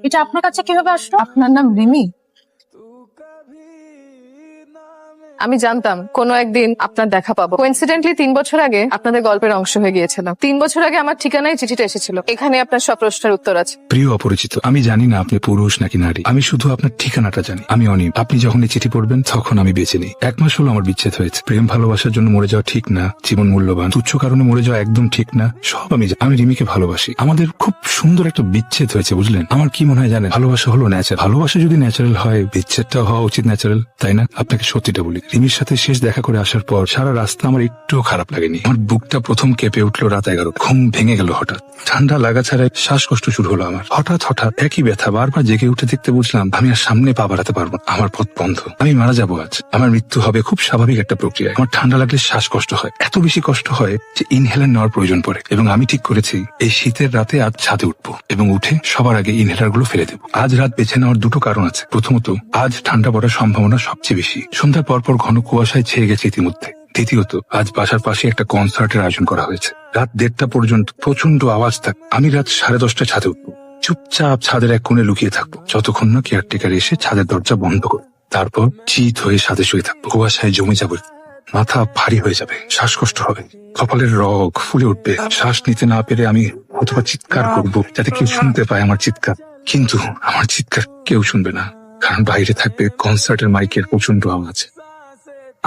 এটা আপনার কাছে কিভাবে আসলো? আপনার নাম রিমি? আমি জানতাম কোনো একদিন আপনার দেখা পাবো। কোইন্সিডেন্টলি 3 বছর আগে আপনাদের গল্পের অংশ হয়ে গিয়েছিলাম। 3 বছর আগে আমার ঠিকানায় চিঠিটা এসেছিল। এখানে আপনার সব প্রশ্নের উত্তর আছে। প্রিয় অপরিচিত, আমি জানি না আপনি পুরুষ নাকি নারী। আমি শুধু আপনার ঠিকানাটা জানি। আমি অনিম। আপনি যখন এই চিঠি পড়বেন তখন আমি বেঁচে নেই। 1 মাস হলো আমার বিচ্ছেদ হয়েছে। প্রেম ভালোবাসার জন্য মরে যাওয়া ঠিক না, জীবন মূল্যবান। তুচ্ছ কারণে মরে যাওয়া একদম ঠিক না। সব আমি জানি। আমি রিমিকে ভালোবাসি। আমাদের খুব সুন্দর একটা বিচ্ছেদ হয়েছে, বুঝলেন? আমার কি মনে হয় জানেন, ভালোবাসা হলো ন্যাচারাল। ভালোবাসা যদি ন্যাচারাল হয়, বিচ্ছেদটা হওয়া উচিত ন্যাচারাল, তাই না? আপনাকে সত্যিটা বলি, রিমির সাথে শেষ দেখা করে আসার পর সারা রাস্তা আমার একটুও খারাপ লাগেনি। আমার বুকটা প্রথম কেঁপে উঠলো রাত 11। ঘুম ভেঙে গেল হঠাৎ। ঠান্ডা লাগা ছাড়াই শ্বাসকষ্ট শুরু হলো আমার। হঠাৎ একই ব্যথা। বারবার জেগে উঠে দেখতে বুঝলাম আমি আর সামনে পা বাড়াতে পারবো না। আমার পথ বন্ধ। আমি মারা যাবো আজ। আমার মৃত্যু হবে খুব স্বাভাবিক একটা প্রক্রিয়া। আমার ঠান্ডা লাগলে শ্বাসকষ্ট হয়, এত বেশি কষ্ট হয় যে ইনহেলার নেওয়ার প্রয়োজন পড়ে। এবং আমি ঠিক করেছি এই শীতের রাতে আজ ছাদে উঠবো এবং উঠে সবার আগে ইনহেলার গুলো ফেলে দেবো। আজ রাত বেছে নেওয়ার দুটো কারণ আছে। প্রথমত, আজ ঠান্ডা পড়ার সম্ভাবনা সবচেয়ে বেশি। সন্ধ্যার পরপর ঘন কুয়াশায় ছেয়ে গেছে ইতিমধ্যে। দ্বিতীয়ত, আজ বাসার পাশে একটা কনসার্টের আয়োজন করা হয়েছে। রাত 1:30 পর্যন্ত প্রচন্ড আওয়াজ থাক। আমি রাত 10:30টায় ছাদে উঠবো। চুপচাপ ছাদের এক কোণে লুকিয়ে থাকবো যতক্ষণ না কেয়ারটেকার এসে ছাদের দরজা বন্ধ করে। তারপর চিত হয়ে ছাদে শুয়ে থাকবো। কুয়াশায় জমে যাবে, মাথা ভারী হয়ে যাবে, শ্বাসকষ্ট হবে, কপালের রগ ফুলে উঠবে। শ্বাস নিতে না পেরে আমি অথবা চিৎকার করবো যাতে কেউ শুনতে পায় আমার চিৎকার। কিন্তু আমার চিৎকার কেউ শুনবে না, কারণ বাইরে থাকবে কনসার্টের মাইকের প্রচন্ড আওয়াজ।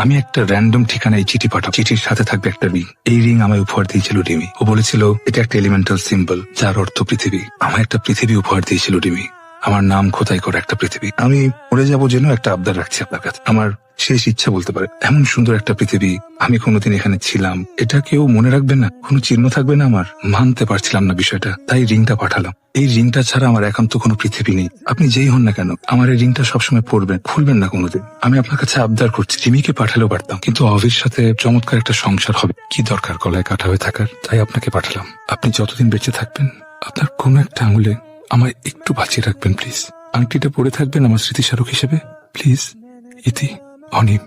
আমি একটা র্যান্ডম ঠিকানায় চিঠি পাঠাবো। চিঠির সাথে থাকবে একটা রিং। এই রিং আমায় উপহার দিয়েছিল রিমি। ও বলেছিল এটা একটা এলিমেন্টাল সিম্বল, যার অর্থ পৃথিবী। আমায় একটা পৃথিবী উপহার দিয়েছিল রিমি। আমার নাম খোদাই করা একটা পৃথিবী। আমি মরে যাবো যেন একটা আবদার রাখছি আপনার কাছে। আমার শেষ ইচ্ছা বলতে পারে, এমন সুন্দর একটা পৃথিবী, আমি কোনোদিন এখানে ছিলাম, এটা কেউ মনে রাখবে না, কোনো চিহ্ন থাকবে না আমার। মানতে পারছিলাম না বিষয়টা, তাই রিংটা পাঠালাম। এই রিংটা ছাড়া আমার একান্ত কোনো পৃথিবী নেই। আপনি যেই হন না কেন, আমার এই রিংটা সবসময় পরবেন, খুলবেন না কোনোদিন। আমি আপনার কাছে আবদার করছি। রিমিকে পাঠালেও পারতাম, কিন্তু অভির সাথে চমৎকার একটা সংসার হবে। কি দরকার গলায় কাটা হয়ে থাকার? তাই আপনাকে পাঠালাম। আপনি যতদিন বেঁচে থাকবেন আপনার কোনো একটা আঙুলে আমায় একটু বাঁচিয়ে রাখবেন প্লিজ। আংটিটা পরে থাকবেন আমার স্মৃতিস্মারক হিসেবে প্লিজ। ইতি, অনিম।